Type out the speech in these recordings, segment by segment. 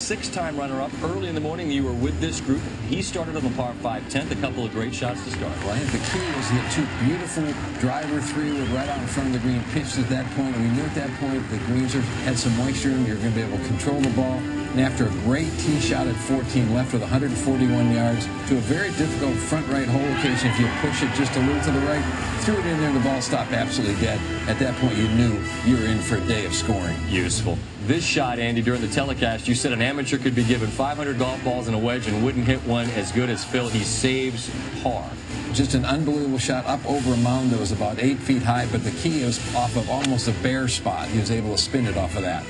six-time runner-up. Early in the morning, you were with this group. He started on the par 5 10th. A couple of great shots to start. Well, I think the key was the two beautiful driver three-wood right out in front of the green pitched at that point. And we knew at that point the greens had some moisture in them. You're going to be able to control the ball. And after a great tee shot at 14, left with 141 yards to a very difficult front right hole location. If you push it just a little to the right, threw it in there, and the ball stopped absolutely dead. At that point, you knew you were in for a day of scoring. Useful. This shot, Andy, during the telecast, you said an amateur could be given 500 golf balls and a wedge and wouldn't hit one as good as Phil. He saves par. Just an unbelievable shot up over a mound that was about 8 feet high, but the key was off of almost a bare spot. He was able to spin it off of that.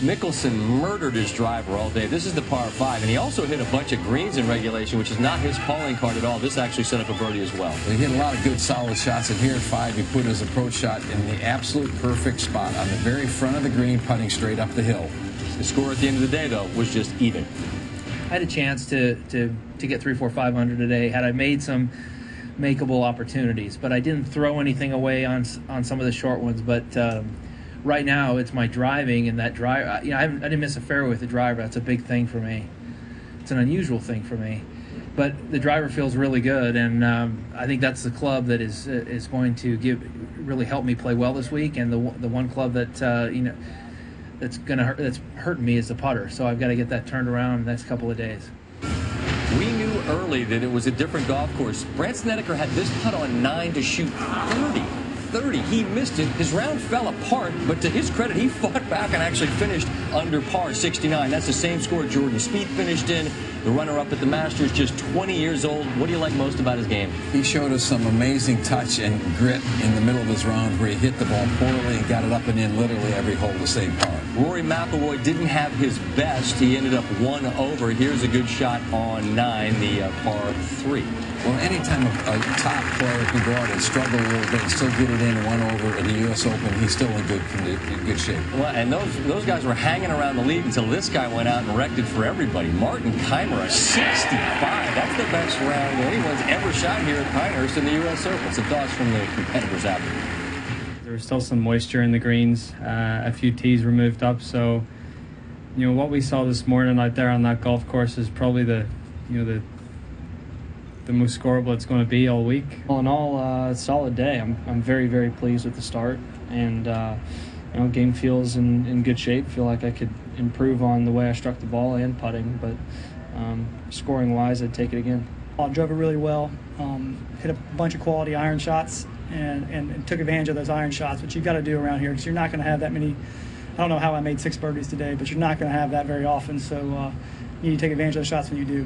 Mickelson murdered his driver all day. This is the par 5, and he also hit a bunch of greens in regulation, which is not his calling card at all. This actually set up a birdie as well. He hit a lot of good, solid shots, and here at 5, he put his approach shot in the absolute perfect spot on the very front of the green, putting straight up the hill. The score at the end of the day, though, was just even. I had a chance to get 3, 4, 500 today had I made some makeable opportunities, but I didn't throw anything away on some of the short ones. But right now, it's my driving, and that drive. I didn't miss a fairway with the driver. That's a big thing for me. It's an unusual thing for me, but the driver feels really good, and I think that's the club that is going to really help me play well this week. And the one club that that's hurting me is the putter. So I've got to get that turned around in the next couple of days. We knew early that it was a different golf course. Brant Snedeker had this putt on 9 to shoot 30. He missed it. His round fell apart, but to his credit, he fought back and actually finished under par 69. That's the same score Jordan Spieth finished in. The runner-up at the Masters, just 20 years old. What do you like most about his game? He showed us some amazing touch and grit in the middle of his round where he hit the ball poorly and got it up and in literally every hole to save par. Rory McIlroy didn't have his best. He ended up 1 over. Here's a good shot on 9, the par 3. Well, anytime a top player can go out and struggle a little bit and still get it in 1 over in the U.S. Open, he's still in good shape. Well, and those guys were hanging around the lead until this guy went out and wrecked it for everybody. Martin Kaymer, a 65. That's the best round anyone's ever shot here at Pinehurst in the U.S. Open. Some thoughts from the competitors out there. There was still some moisture in the greens. A few tees were moved up, so what we saw this morning out there on that golf course is probably the most scoreable it's going to be all week. All in all, solid day. I'm very, very pleased with the start, and game feels in good shape. Feel like I could improve on the way I struck the ball and putting, but scoring wise, I'd take it again. I drove it really well, hit a bunch of quality iron shots, and took advantage of those iron shots, which you've got to do around here because you're not going to have that many. I don't know how I made 6 birdies today, but you're not going to have that very often, so you need to take advantage of those shots when you do.